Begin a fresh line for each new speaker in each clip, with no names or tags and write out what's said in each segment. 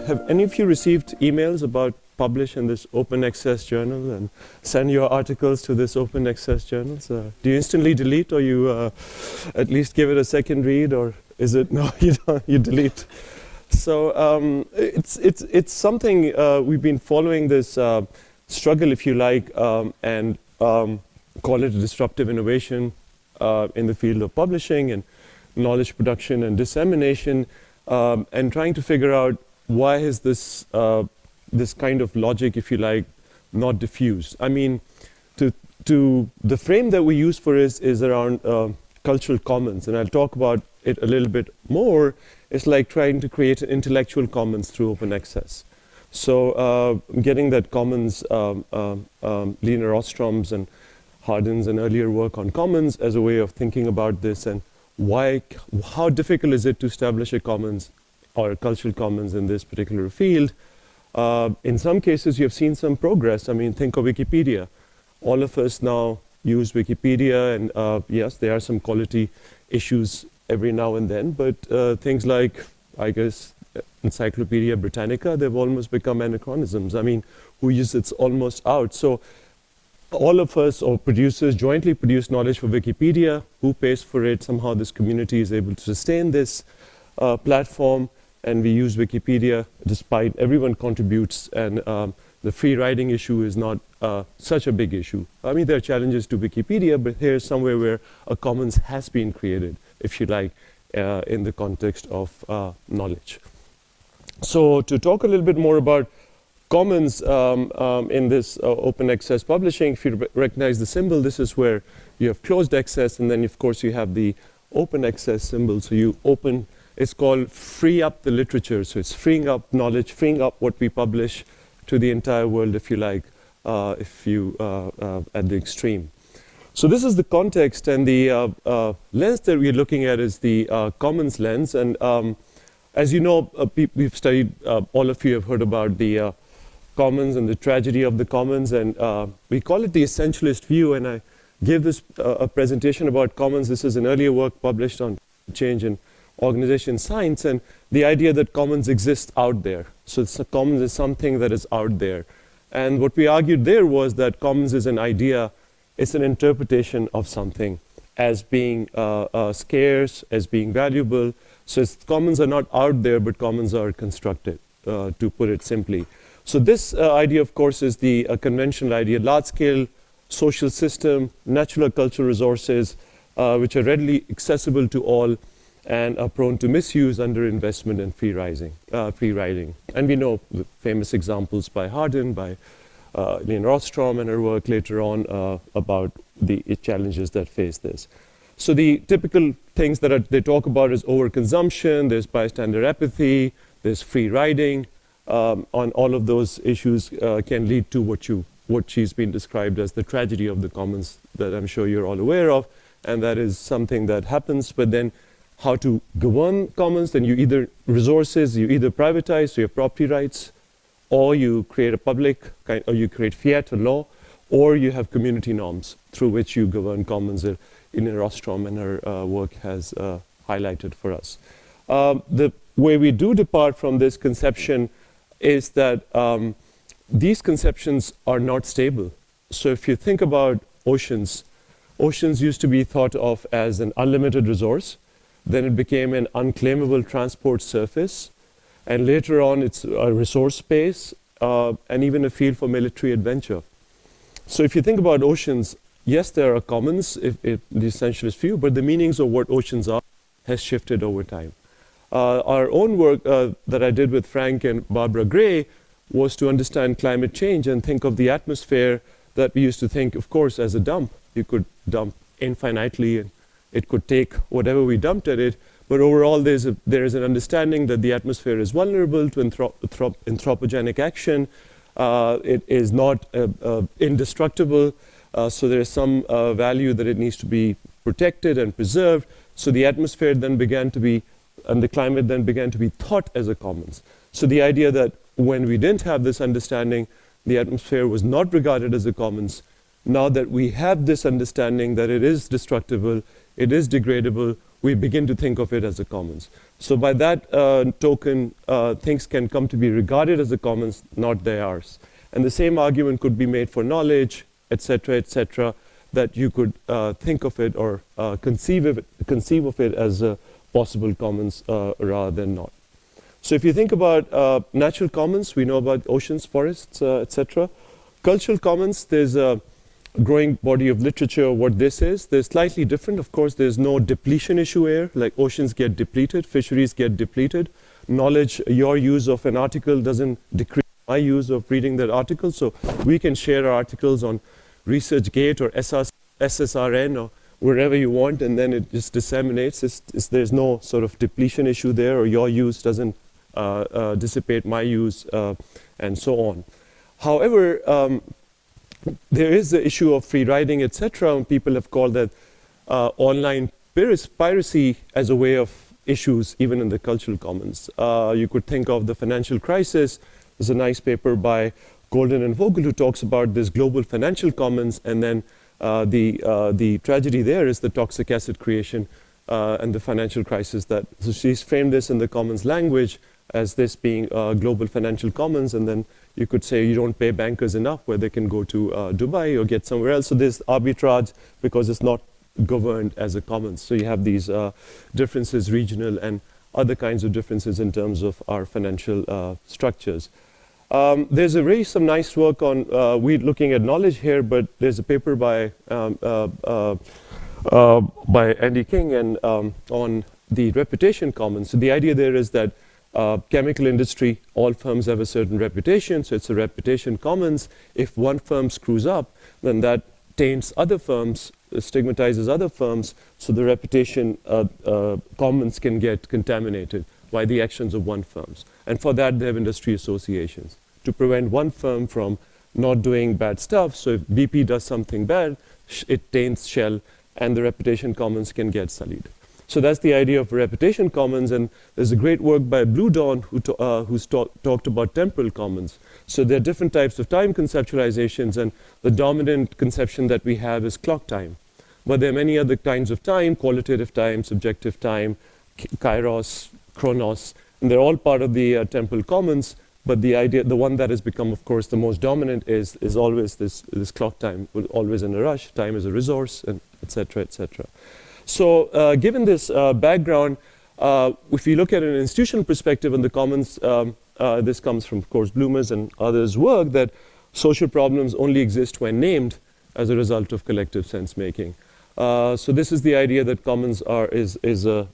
Have any of you received emails about publish in this open access journal and send your articles to this open access journals? Do you instantly delete, or you at least give it a second read, or is it no, you don't, you delete? So it's something we've been following this struggle, if you like, and call it a disruptive innovation in the field of publishing and knowledge production and dissemination, and trying to figure out why is this this kind of logic, if you like, not diffused. I mean, to the frame that we use for it is around cultural commons, and I'll talk about it a little bit more. It's like trying to create an intellectual commons through open access. So getting that commons, Lena Rostrom's and Hardin's and earlier work on commons as a way of thinking about this, and how difficult is it to establish a commons or a cultural commons in this particular field. In some cases, you've seen some progress. I mean, think of Wikipedia. All of us now use Wikipedia, and yes, there are some quality issues every now and then, but things like, I guess, Encyclopedia Britannica, they've almost become anachronisms. I mean, who uses it's almost out. So all of us, or producers, jointly produce knowledge for Wikipedia. Who pays for it? Somehow this community is able to sustain this platform, and we use Wikipedia despite everyone contributes, and the free writing issue is not such a big issue. I mean, there are challenges to Wikipedia, but here's somewhere where a commons has been created, if you like, in the context of knowledge. So to talk a little bit more about commons in this open access publishing, if you recognize the symbol, this is where you have closed access, and then of course you have the open access symbol. So you open, it's called free up the literature. So it's freeing up knowledge, freeing up what we publish to the entire world, if you like, if you at the extreme. So this is the context, and the lens that we're looking at is the commons lens. And as you know, we've studied, all of you have heard about the commons and the tragedy of the commons, and we call it the essentialist view. And I gave this a presentation about commons. This is an earlier work published on change in organization science, and the idea that commons exist out there. So commons is something that is out there. And what we argued there was that commons is an idea, it's an interpretation of something as being scarce, as being valuable. So commons are not out there, but commons are constructed, to put it simply. So this idea, of course, is the conventional idea, large-scale social system, natural or cultural resources, which are readily accessible to all and are prone to misuse, underinvestment, and free riding. And we know the famous examples by Hardin, by Lena Rostrom and her work later on about the challenges that face this. So the typical things that they talk about is overconsumption, there's bystander apathy, there's free riding. On all of those issues can lead to what she's been described as the tragedy of the commons that I'm sure you're all aware of, and that is something that happens. But then how to govern commons, then you either privatize, so you have property rights, or you create a public, or you create fiat or law, or you have community norms through which you govern commons. Lena Rostrom and her work has highlighted for us. The way we do depart from this conception is that these conceptions are not stable. So if you think about oceans used to be thought of as an unlimited resource. Then it became an unclaimable transport surface, and later on it's a resource space, and even a field for military adventure. So if you think about oceans, yes, there are commons, the essentialist view, but the meanings of what oceans are has shifted over time. Our own work that I did with Frank and Barbara Gray was to understand climate change and think of the atmosphere that we used to think, of course, as a dump. You could dump infinitely, and it could take whatever we dumped at it, but overall there is an understanding that the atmosphere is vulnerable to anthropogenic action. It is not indestructible, so there is some value that it needs to be protected and preserved. So the atmosphere then began to be, and the climate then began to be thought as a commons. So the idea that when we didn't have this understanding, the atmosphere was not regarded as a commons. Now that we have this understanding that it is destructible, it is degradable, we begin to think of it as a commons. So by that token, things can come to be regarded as a commons, not theirs. And the same argument could be made for knowledge, etc., that you could think of it or conceive of it as a possible commons rather than not. So if you think about natural commons, we know about oceans, forests, etc. Cultural commons, there's a growing body of literature what this is. They're slightly different. Of course, there's no depletion issue here, like oceans get depleted, fisheries get depleted. Knowledge, your use of an article doesn't decrease my use of reading that article, so we can share our articles on ResearchGate or SSRN or wherever you want, and then it just disseminates. There's no sort of depletion issue there, or your use doesn't dissipate my use, and so on. However, there is the issue of free riding, etc., and people have called that online piracy as a way of issues even in the cultural commons. You could think of the financial crisis. There's a nice paper by Golden and Vogel who talks about this global financial commons, and then the tragedy there is the toxic asset creation and the financial crisis. So she's framed this in the commons language as this being global financial commons, and then you could say you don't pay bankers enough where they can go to Dubai or get somewhere else. So there's arbitrage because it's not governed as a commons. So you have these differences, regional and other kinds of differences in terms of our financial structures. There's some nice work on, we're looking at knowledge here, but there's a paper by Andy King and on the reputation commons. So the idea there is that chemical industry, all firms have a certain reputation, so it's a reputation commons. If one firm screws up, then that taints other firms, stigmatizes other firms, so the reputation commons can get contaminated by the actions of one firm. And for that, they have industry associations to prevent one firm from not doing bad stuff. So if BP does something bad, it taints Shell, and the reputation commons can get sullied. So that's the idea of reputation commons, and there's a great work by Blue Dawn who's talked about temporal commons. So there are different types of time conceptualizations, and the dominant conception that we have is clock time. But there are many other kinds of time, qualitative time, subjective time, kairos, chronos, and they're all part of the temporal commons. But the idea, the one that has become, of course, the most dominant is always this clock time, always in a rush. Time is a resource, and etc., etc. So given this background, if you look at an institutional perspective in the commons, this comes from, of course, Bloomers and others' work, that social problems only exist when named as a result of collective sense making. So this is the idea that commons is a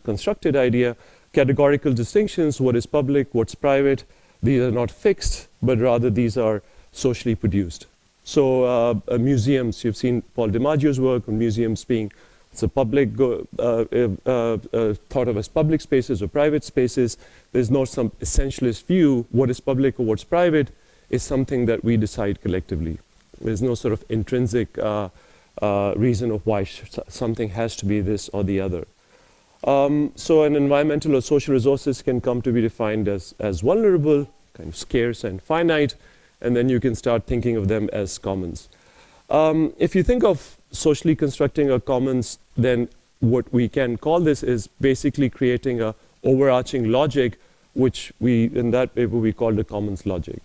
constructed idea. Categorical distinctions, what is public, what's private, these are not fixed, but rather these are socially produced. So museums, you've seen Paul DiMaggio's work on museums being, it's a public, thought of as public spaces or private spaces. There's not some essentialist view, what is public or what's private is something that we decide collectively. There's no sort of intrinsic reason of why something has to be this or the other. So an environmental or social resources can come to be defined as vulnerable, kind of scarce and finite, and then you can start thinking of them as commons. If you think of socially constructing a commons, then what we can call this is basically creating a overarching logic, which in that paper we called a commons logic.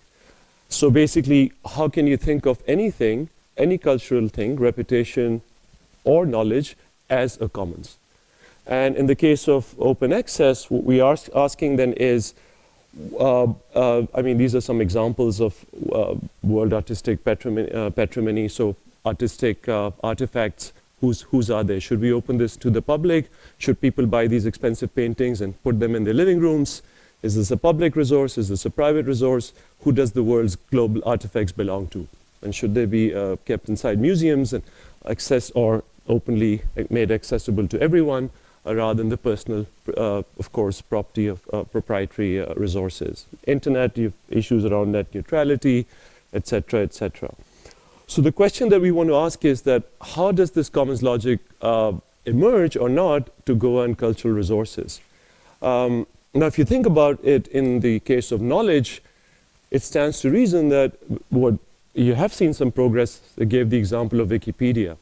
So basically, how can you think of anything, any cultural thing, reputation or knowledge, as a commons? And in the case of open access, what we are asking then is, I mean, these are some examples of world artistic patrimony, so artistic artifacts, whose are they? Should we open this to the public? Should people buy these expensive paintings and put them in their living rooms? Is this a public resource? Is this a private resource? Who does the world's global artifacts belong to? And should they be kept inside museums and accessed or openly made accessible to everyone, rather than the personal, of course, property of proprietary resources? Internet, you have issues around net neutrality, etc., etc. So the question that we want to ask is that how does this commons logic emerge or not to govern cultural resources? Now, if you think about it in the case of knowledge, it stands to reason that what you have seen some progress. I gave the example of Wikipedia.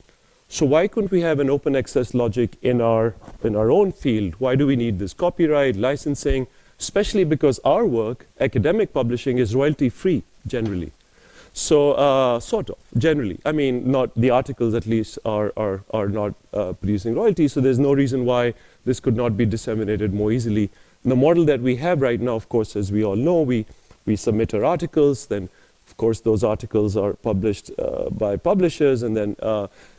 So why couldn't we have an open access logic in our own field? Why do we need this copyright, licensing, especially because our work, academic publishing, is royalty free generally. So sort of, generally. I mean, not the articles at least are not producing royalties, so there's no reason why this could not be disseminated more easily. The model that we have right now, of course, as we all know, we submit our articles, then of course those articles are published by publishers, and then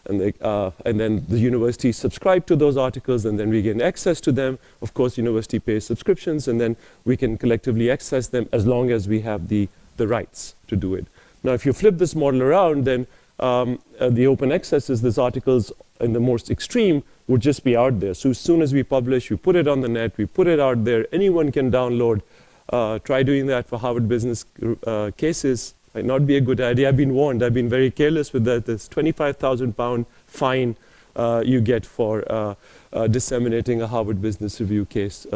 the university subscribe to those articles, and then we gain access to them. Of course, university pays subscriptions, and then we can collectively access them as long as we have the rights to do it. Now, if you flip this model around, then the open access is these articles in the most extreme would just be out there. So as soon as we publish, we put it on the net, we put it out there, anyone can download. Try doing that for Harvard Business cases. Might not be a good idea. I've been warned. I've been very careless with that. There's £25,000 fine you get for disseminating a Harvard Business Review case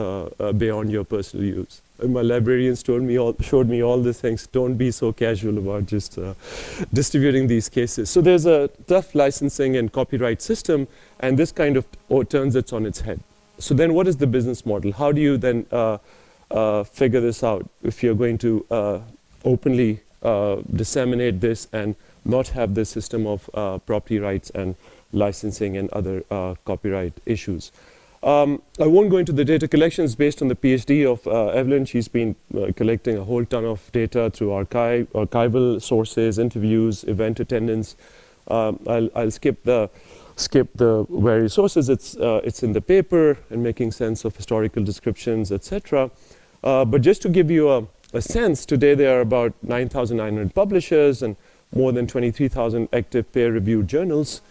beyond your personal use. And my librarians showed me all these things. Don't be so casual about just distributing these cases. So there's a tough licensing and copyright system, and this kind of turns it on its head. So then what is the business model? How do you then figure this out if you're going to openly disseminate this and not have this system of property rights and licensing and other copyright issues? I won't go into the data collections based on the PhD of Evelyn. She's been collecting a whole ton of data through archival sources, interviews, event attendance. I'll skip the various sources. It's in the paper and making sense of historical descriptions, etc. But just to give you a sense, today there are about 9,900 publishers and more than 23,000 active peer-reviewed journals.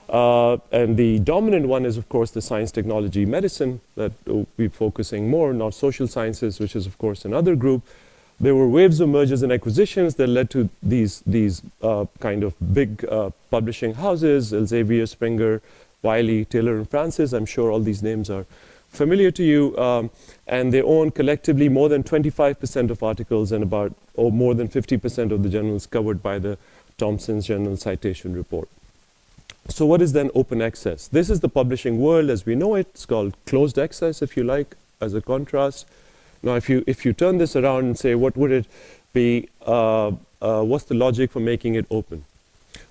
And the dominant one is, of course, the science, technology, medicine that we'll be focusing more, not social sciences, which is, of course, another group. There were waves of mergers and acquisitions that led to these kind of big publishing houses, Elsevier, Springer, Wiley, Taylor and Francis. I'm sure all these names are familiar to you. And they own collectively more than 25% of articles and more than 50% of the journals covered by the Thomson's Journal Citation Report. So what is then open access? This is the publishing world as we know it. It's called closed access, if you like, as a contrast. Now, if you turn this around and say, what would it be? What's the logic for making it open?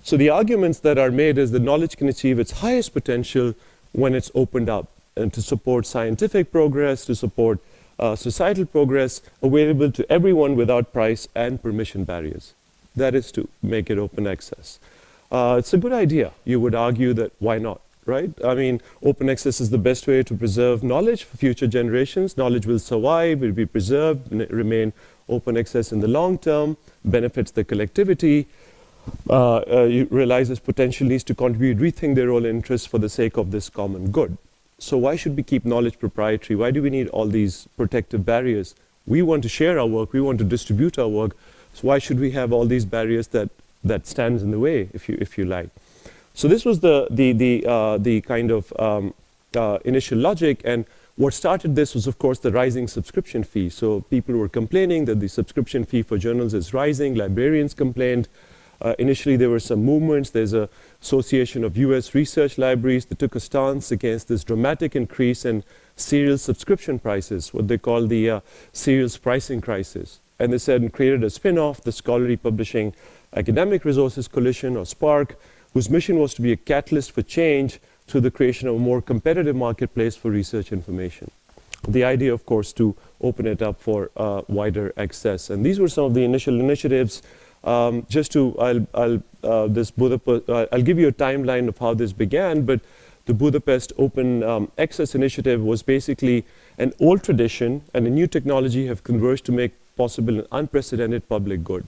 So the arguments that are made is that knowledge can achieve its highest potential when it's opened up, and to support scientific progress, to support societal progress, available to everyone without price and permission barriers. That is to make it open access. It's a good idea. You would argue that why not, right? I mean, open access is the best way to preserve knowledge for future generations. Knowledge will survive, will be preserved, remain open access in the long term, benefits the collectivity. You realize this potential needs to contribute, rethink their role and interests for the sake of this common good. So why should we keep knowledge proprietary? Why do we need all these protective barriers? We want to share our work. We want to distribute our work. So why should we have all these barriers that stands in the way, if you like? So this was the kind of initial logic, and what started this was, of course, the rising subscription fee. So people were complaining that the subscription fee for journals is rising. Librarians complained. Initially, there were some movements. There's an association of US research libraries that took a stance against this dramatic increase in serial subscription prices, what they call the serials pricing crisis. And they said and created a spin-off, the Scholarly Publishing Academic Resources Coalition, or SPARC, whose mission was to be a catalyst for change through the creation of a more competitive marketplace for research information. The idea, of course, to open it up for wider access. And these were some of the initial initiatives. I'll give you a timeline of how this began, but the Budapest Open Access Initiative was basically an old tradition and a new technology have converged to make possible an unprecedented public good.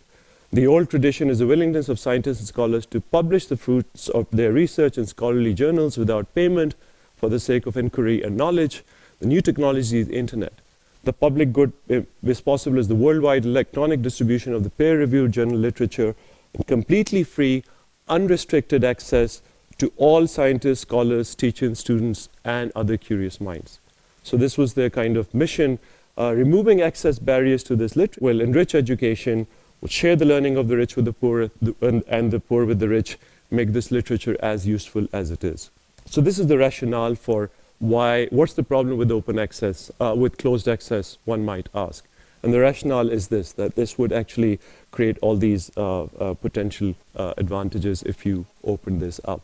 The old tradition is the willingness of scientists and scholars to publish the fruits of their research in scholarly journals without payment for the sake of inquiry and knowledge. The new technology is the internet. The public good is possible as the worldwide electronic distribution of the peer-reviewed journal literature in completely free, unrestricted access to all scientists, scholars, teachers, students, and other curious minds. So this was their kind of mission. Removing access barriers to this literature will enrich education, would share the learning of the rich with the poor, and the poor with the rich, make this literature as useful as it is. So this is the rationale for what's the problem with open access, with closed access, one might ask. And the rationale is this, that this would actually create all these potential advantages if you open this up.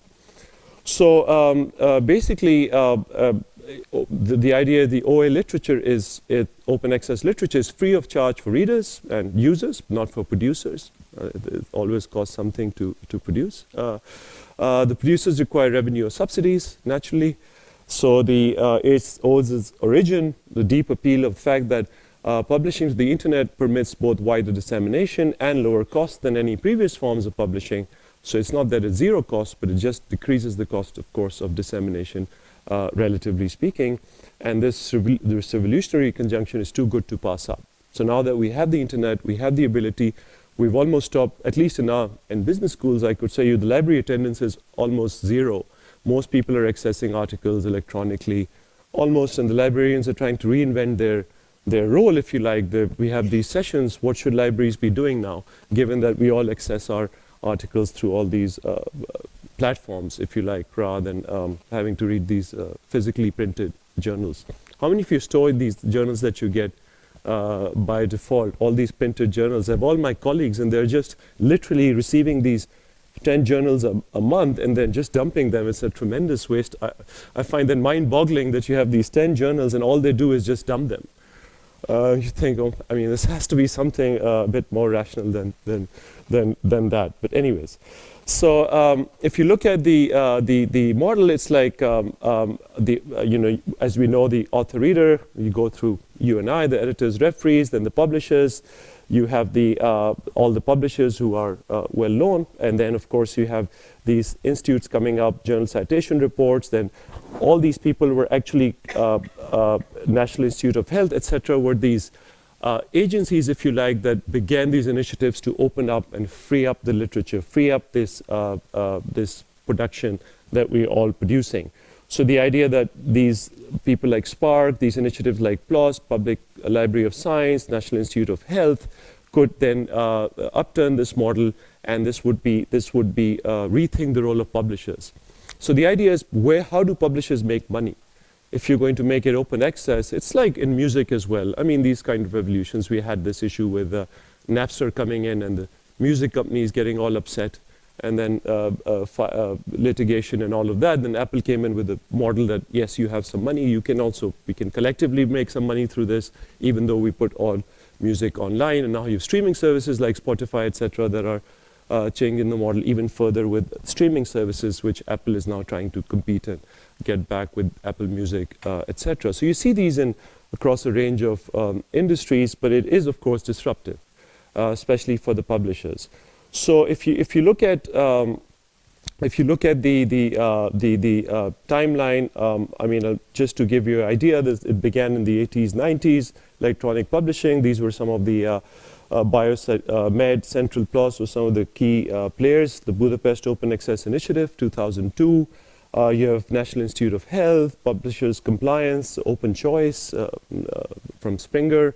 So basically, the idea the OA literature is, open access literature is free of charge for readers and users, not for producers. It always costs something to produce. The producers require revenue or subsidies, naturally. So it owes its origin, the deep appeal of the fact that publishing to the internet permits both wider dissemination and lower cost than any previous forms of publishing. So it's not that it's zero cost, but it just decreases the cost, of course, of dissemination, relatively speaking. And this revolutionary conjunction is too good to pass up. So now that we have the internet, we have the ability, we've almost stopped, at least in business schools, I could say the library attendance is almost zero. Most people are accessing articles electronically, almost, and the librarians are trying to reinvent their role, if you like. We have these sessions, what should libraries be doing now, given that we all access our articles through all these platforms, if you like, rather than having to read these physically printed journals. How many of you store these journals that you get by default, all these printed journals? I have all my colleagues, and they're just literally receiving these 10 journals a month and then just dumping them. It's a tremendous waste. I find that mind-boggling that you have these 10 journals and all they do is just dump them. You think, oh, I mean, this has to be something a bit more rational than that. But anyways, so if you look at the model, it's like as we know, the author-reader. You go through you and I, the editors, referees, then the publishers. You have all the publishers who are well known, and then of course you have these institutes coming up, journal citation reports. Then all these people were actually National Institute of Health, etc., were these agencies, if you like, that began these initiatives to open up and free up the literature, free up this production that we're all producing. So the idea that these people like Spark, these initiatives like PLOS, Public Library of Science, National Institute of Health, could then upturn this model, and this would be rethink the role of publishers. So the idea is, how do publishers make money? If you're going to make it open access, it's like in music as well. I mean, these kind of revolutions. We had this issue with Napster coming in and the music companies getting all upset, and then litigation and all of that. Then Apple came in with a model that, yes, you have some money. We can collectively make some money through this, even though we put all music online. And now you have streaming services like Spotify, etc., that are changing the model even further with streaming services, which Apple is now trying to compete and get back with Apple Music, etc. So you see these across a range of industries, but it is, of course, disruptive, especially for the publishers. So if you look at the timeline, I mean, just to give you an idea, it began in the 80s, 90s. Electronic publishing. These were some of the Med, Central PLOS were some of the key players. The Budapest Open Access Initiative, 2002. You have National Institute of Health, Publishers Compliance, Open Choice from Springer,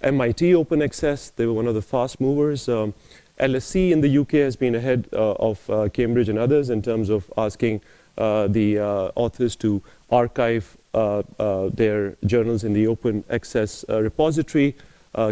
MIT Open Access. They were one of the fast movers. LSE in the UK has been ahead of Cambridge and others in terms of asking the authors to archive their journals in the open access repository.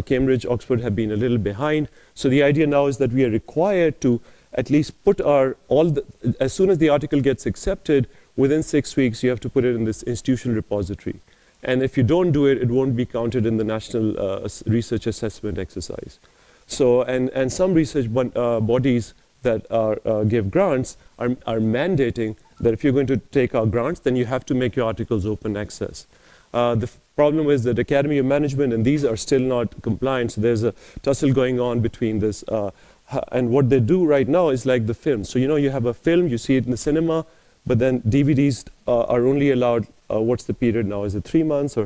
Cambridge, Oxford have been a little behind. So the idea now is that we are required to at least put as soon as the article gets accepted, within 6 weeks, you have to put it in this institutional repository. And if you don't do it, it won't be counted in the national research assessment exercise. So, and some research bodies that give grants are mandating that if you're going to take our grants, then you have to make your articles open access. The problem is that Academy of Management and these are still not compliant, so there's a tussle going on between this. And what they do right now is like the film. So you have a film, you see it in the cinema, but then DVDs are only allowed, what's the period now? Is it 3 months?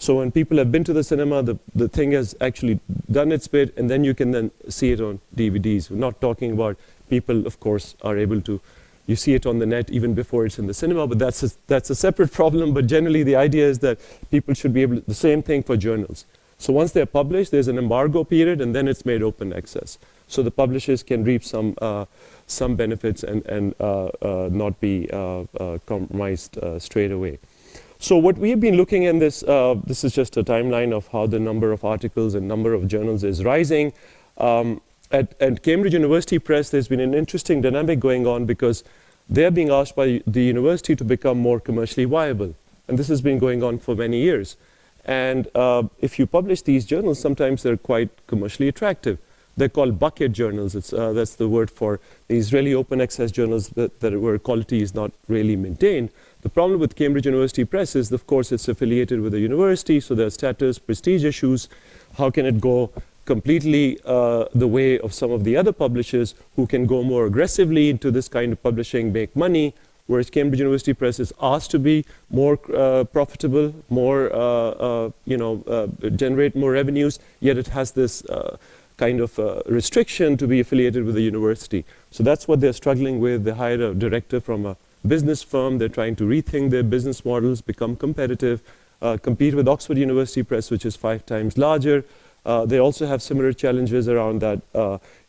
So when people have been to the cinema, the thing has actually done its bit, and then you can then see it on DVDs. We're not talking about people, of course, are able to, you see it on the net even before it's in the cinema, but that's a separate problem. But generally, the idea is that people should be able to, the same thing for journals. So once they're published, there's an embargo period, and then it's made open access. so the publishers can reap some benefits and not be compromised straight away. So what we've been looking in this, this is just a timeline of how the number of articles and number of journals is rising. At Cambridge University Press, there's been an interesting dynamic going on because they're being asked by the university to become more commercially viable. And this has been going on for many years. And if you publish these journals, sometimes they're quite commercially attractive. They're called bucket journals. That's the word for these really open access journals where quality is not really maintained. The problem with Cambridge University Press is, of course, it's affiliated with a university, so there's status, prestige issues. How can it go completely the way of some of the other publishers who can go more aggressively into this kind of publishing, make money, whereas Cambridge University Press is asked to be more profitable, more, generate more revenues, yet it has this kind of restriction to be affiliated with the university. So that's what they're struggling with. They hired a director from a business firm. They're trying to rethink their business models, become competitive, compete with Oxford University Press, which is 5 times larger. They also have similar challenges around that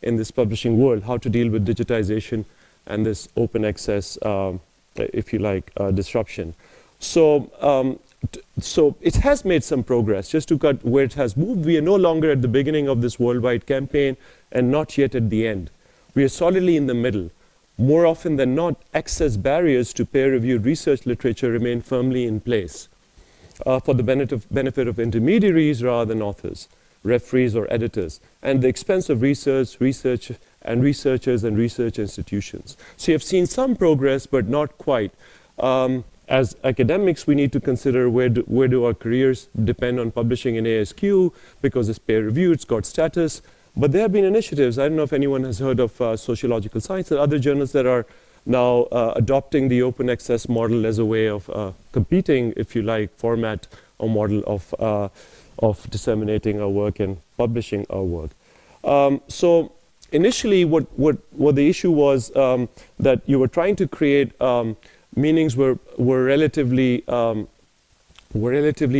in this publishing world, how to deal with digitization and this open access, if you like, disruption. So it has made some progress. Just to cut where it has moved, we are no longer at the beginning of this worldwide campaign and not yet at the end. We are solidly in the middle. More often than not, access barriers to peer-reviewed research literature remain firmly in place for the benefit of intermediaries rather than authors, referees or editors, and the expense of researchers and research institutions. So you've seen some progress, but not quite. As academics, we need to consider where do our careers depend on publishing in ASQ because it's peer-reviewed, it's got status. But there have been initiatives. I don't know if anyone has heard of Sociological Science and other journals that are now adopting the open access model as a way of competing, if you like, format or model of disseminating our work and publishing our work. So initially, what the issue was that you were trying to create meanings were relatively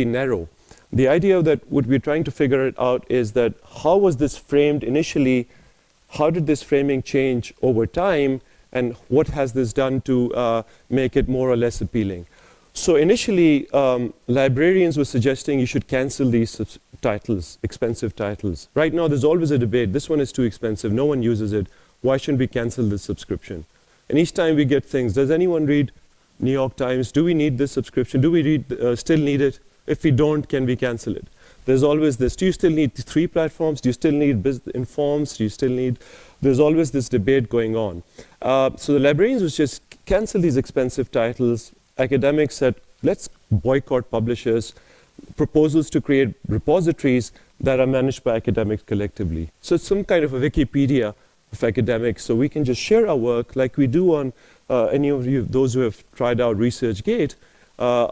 narrow. The idea that what we're trying to figure it out is that how was this framed initially, how did this framing change over time, and what has this done to make it more or less appealing. So initially, librarians were suggesting you should cancel these titles, expensive titles. Right now, there's always a debate. This one is too expensive. No one uses it. Why shouldn't we cancel this subscription? And each time we get things, does anyone read New York Times? Do we need this subscription? Do we still need it? If we don't, can we cancel it? There's always this, do you still need 3 platforms? Do you still need Informs? Do you still need, there's always this debate going on. So the librarians was just cancel these expensive titles. Academics said, let's boycott publishers. Proposals to create repositories that are managed by academics collectively. So it's some kind of a Wikipedia of academics, so we can just share our work like we do on any of you, those who have tried out ResearchGate.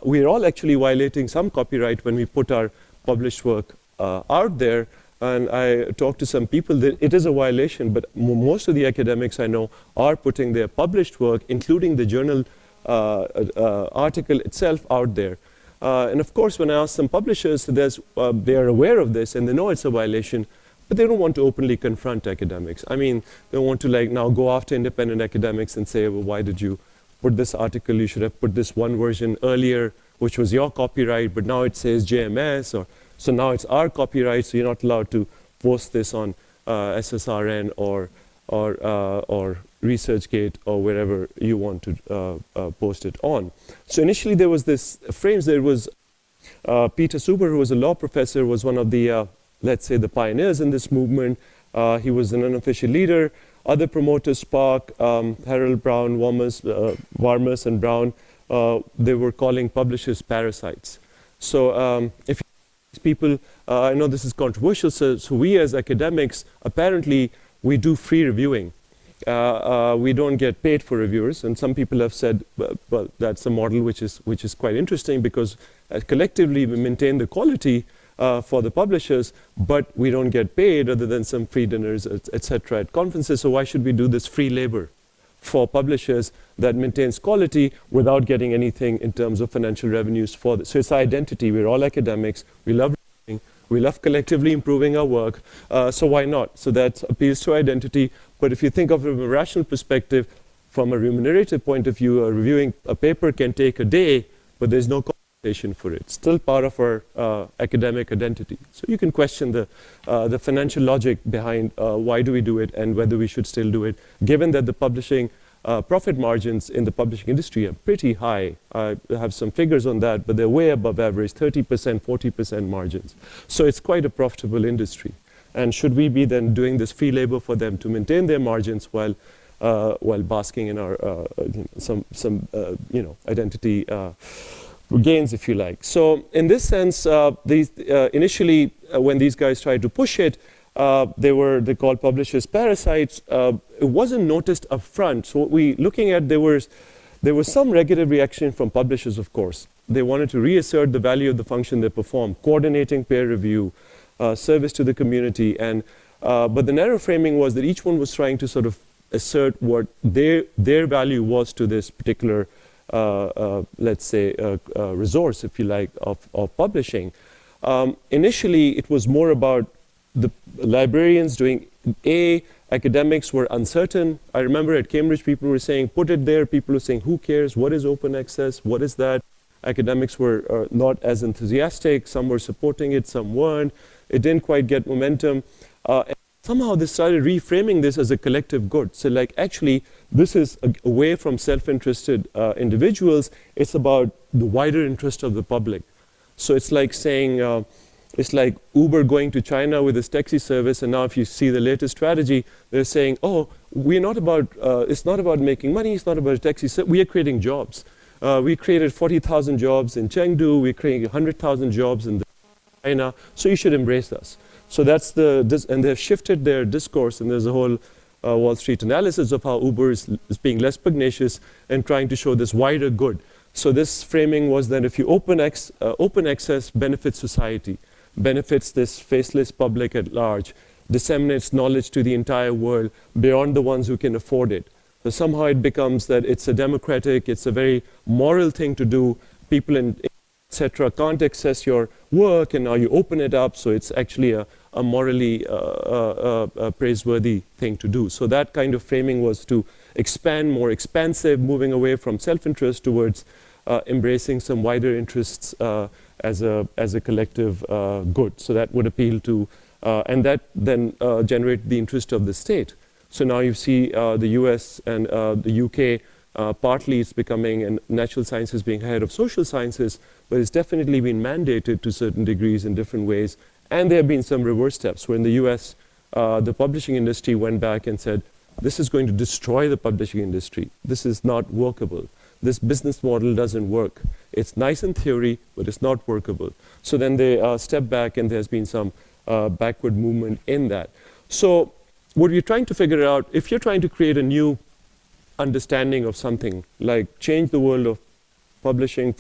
We are all actually violating some copyright when we put our published work out there. And I talked to some people that it is a violation, but most of the academics I know are putting their published work, including the journal article itself, out there. And of course, when I ask some publishers, they are aware of this and they know it's a violation, but they don't want to openly confront academics. I mean, they want to now go after independent academics and say, well, why did you put this article? You should have put this one version earlier, which was your copyright, but now it says JMS, or so now it's our copyright, so you're not allowed to post this on SSRN or ResearchGate or wherever you want to post it on. So initially there was this frames. There was Peter Suber, who was a law professor, was one of the, let's say, the pioneers in this movement. He was an unofficial leader. Other promoters, Spark, Harold Brown, Warmus and Brown, they were calling publishers parasites. So if people, I know this is controversial, so we as academics, apparently we do free reviewing. We don't get paid for reviewers, and some people have said, well, that's a model which is quite interesting because collectively we maintain the quality for the publishers, but we don't get paid other than some free dinners, etc. at conferences. So why should we do this free labor for publishers that maintains quality without getting anything in terms of financial revenues for this? So it's our identity. We're all academics. We love reading. We love collectively improving our work, so why not? So that appeals to identity. But if you think of it from a rational perspective, from a remunerative point of view, reviewing a paper can take a day, but there's no compensation for it. It's still part of our academic identity. So you can question the financial logic behind why do we do it and whether we should still do it, given that the publishing profit margins in the publishing industry are pretty high. I have some figures on that, but they're way above average, 30%, 40% margins. So it's quite a profitable industry. And should we be then doing this free labor for them to maintain their margins while basking in our identity gains, if you like. So in this sense, initially when these guys tried to push it, they called publishers parasites. It wasn't noticed up front. So what we looking at, there was some negative reaction from publishers, of course. They wanted to reassert the value of the function they perform, coordinating peer review, service to the community, but the narrow framing was that each one was trying to sort of assert what their value was to this particular, let's say, resource, if you like, of publishing. Initially, it was more about the librarians doing academics were uncertain. I remember at Cambridge, people were saying, put it there. People were saying, who cares? What is open access? What is that? Academics were not as enthusiastic. Some were supporting it, some weren't. It didn't quite get momentum. And somehow they started reframing this as a collective good. So like, actually, this is away from self-interested individuals. It's about the wider interest of the public. So it's like saying, it's like Uber going to China with its taxi service, and now if you see the latest strategy, they're saying, oh, we're not about, it's not about making money, it's not about a taxi service, we are creating jobs. We created 40,000 jobs in Chengdu, we're creating 100,000 jobs in China, so you should embrace us. So that's and they've shifted their discourse, and there's a whole Wall Street analysis of how Uber is being less pugnacious and trying to show this wider good. So this framing was that if you open access benefits society, benefits this faceless public at large, disseminates knowledge to the entire world beyond the ones who can afford it. So somehow it becomes that it's a democratic, it's a very moral thing to do. People etc. can't access your work, and now you open it up, so it's actually a morally praiseworthy thing to do. So that kind of framing was to expand, more expansive, moving away from self-interest towards embracing some wider interests as a collective good. So that would appeal to, and that then generate the interest of the state. So now you see the US and the UK, partly it's becoming, and natural sciences being ahead of social sciences, but it's definitely been mandated to certain degrees in different ways. And there have been some reverse steps where in the US, the publishing industry went back and said, this is going to destroy the publishing industry. This is not workable. This business model doesn't work. It's nice in theory, but it's not workable. So then they step back, and there's been some backward movement in that. So what we're trying to figure out, if you're trying to create a new understanding of something, like change the world of publishing,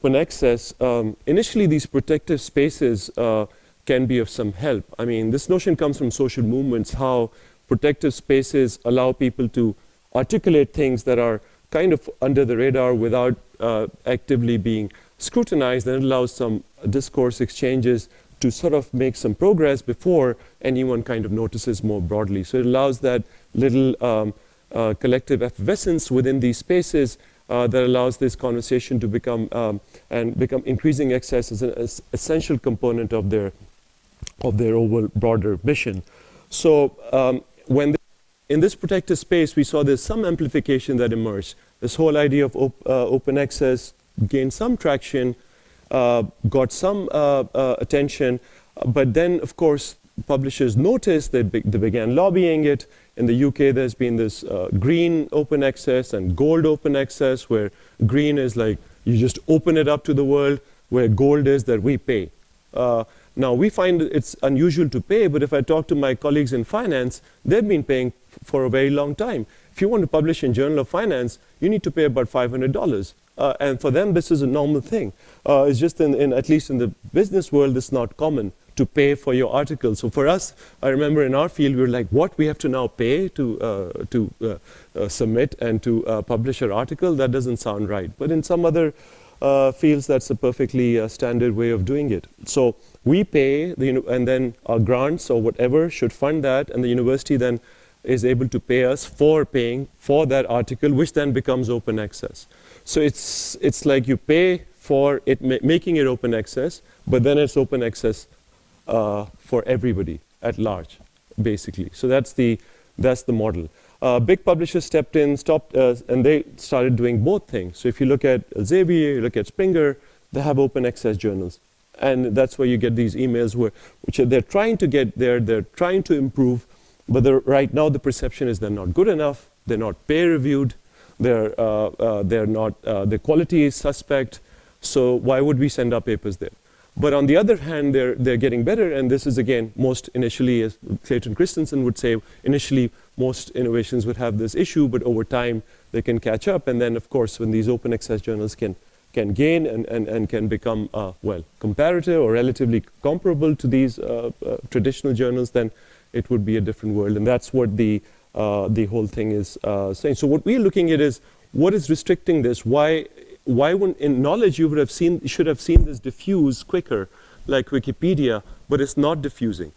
open access, initially these protective spaces can be of some help. I mean, this notion comes from social movements, how protective spaces allow people to articulate things that are kind of under the radar without actively being scrutinized, and it allows some discourse exchanges to sort of make some progress before anyone kind of notices more broadly. So it allows that little collective effervescence within these spaces that allows this conversation to become increasing access as an essential component of their overall broader mission. So in this protected space, we saw there's some amplification that emerged. This whole idea of open access gained some traction, got some attention, but then, of course, publishers noticed, they began lobbying it. In the UK, there's been this green open access and gold open access, where green is like you just open it up to the world, where gold is that we pay. Now, we find it's unusual to pay, but if I talk to my colleagues in finance, they've been paying for a very long time. If you want to publish in Journal of Finance, you need to pay about $500. And for them, this is a normal thing. It's just at least in the business world, it's not common to pay for your article. So for us, I remember in our field, we were like, what, we have to now pay to submit and to publish our article? That doesn't sound right. But in some other feels that's a perfectly standard way of doing it. So we pay, and then our grants or whatever should fund that, and the university then is able to pay us for paying for that article, which then becomes open access. So it's like you pay for it making it open access, but then it's open access for everybody at large, basically. So that's the model. Big publishers stepped in, and they started doing both things. So if you look at Xavier, you look at Springer, they have open access journals. And that's where you get these emails they're trying to get there, they're trying to improve, but right now the perception is they're not good enough, they're not peer-reviewed, they're not, the quality is suspect, so why would we send our papers there? But on the other hand, they're getting better, and this is again, most initially, as Clayton Christensen would say, initially most innovations would have this issue, but over time they can catch up, and then of course when these open access journals can gain and can become, well, comparative or relatively comparable to these traditional journals, then it would be a different world, and that's what the whole thing is saying. So what we're looking at is, what is restricting this? Why when in knowledge you should have seen this diffuse quicker, like Wikipedia, but it's not diffusing.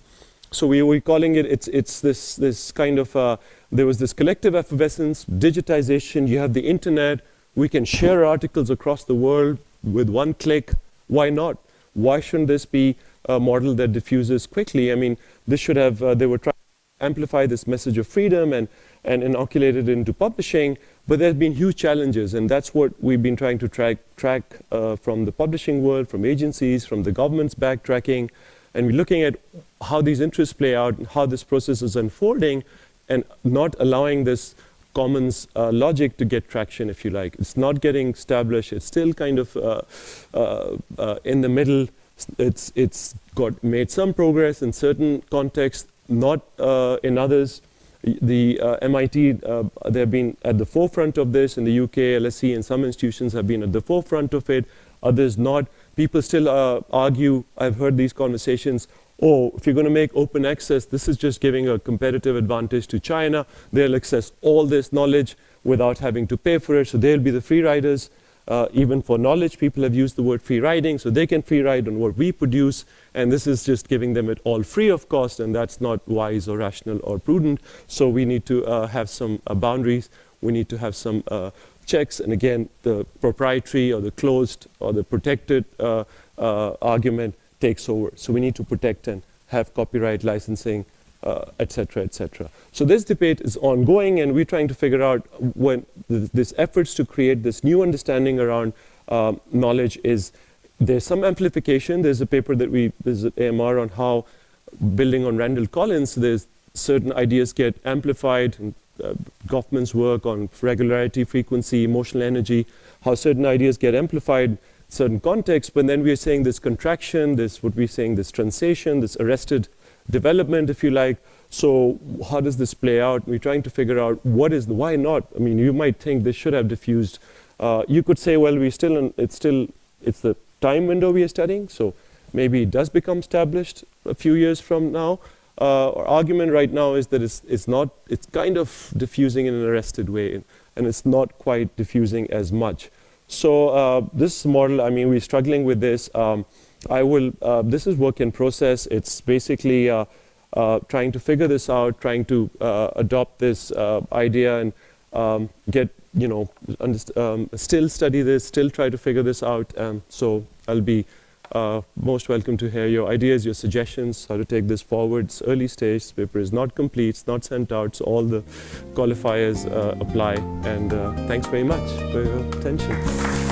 So we're calling it's this kind of, there was this collective effervescence, digitization, you have the internet, we can share articles across the world with one click. Why not? Why shouldn't this be a model that diffuses quickly? I mean, this should have, they were trying to amplify this message of freedom and inoculate it into publishing, but there's been huge challenges, and that's what we've been trying to track from the publishing world, from agencies, from the government's backtracking, and we're looking at how these interests play out, and how this process is unfolding, and not allowing this commons logic to get traction, if you like. It's not getting established. It's still kind of in the middle. It's got made some progress in certain contexts, not in others. The MIT, they've been at the forefront of this. In the UK, LSE and some institutions have been at the forefront of it, others not. People still argue, I've heard these conversations, oh, if you're going to make open access, this is just giving a competitive advantage to China. They'll access all this knowledge without having to pay for it, so they'll be the free riders. Even for knowledge, people have used the word free riding, so they can free ride on what we produce, and this is just giving them it all free of cost, and that's not wise or rational or prudent. So we need to have some boundaries. We need to have some checks, and again, the proprietary or the closed or the protected argument takes over. So we need to protect and have copyright licensing, et cetera, et cetera. So this debate is ongoing, and we're trying to figure out when this efforts to create this new understanding around knowledge is, there's some amplification. There's a paper that there's an AMR on how, building on Randall Collins, there's certain ideas get amplified, and Goffman's work on regularity, frequency, emotional energy, how certain ideas get amplified in certain contexts, but then we're saying this contraction, this translation, this arrested development, if you like. So how does this play out? We're trying to figure out why not? I mean, you might think this should have diffused. You could say, well, it's the time window we are studying, so maybe it does become established a few years from now. Our argument right now is that it's kind of diffusing in an arrested way, and it's not quite diffusing as much. So this model, I mean, we're struggling with this. This is work in process. It's basically trying to figure this out, trying to adopt this idea and still study this, still try to figure this out. So I'll be most welcome to hear your ideas, your suggestions, how to take this forward. It's early stage, this paper is not complete, it's not sent out, so all the qualifiers apply. And thanks very much for your attention.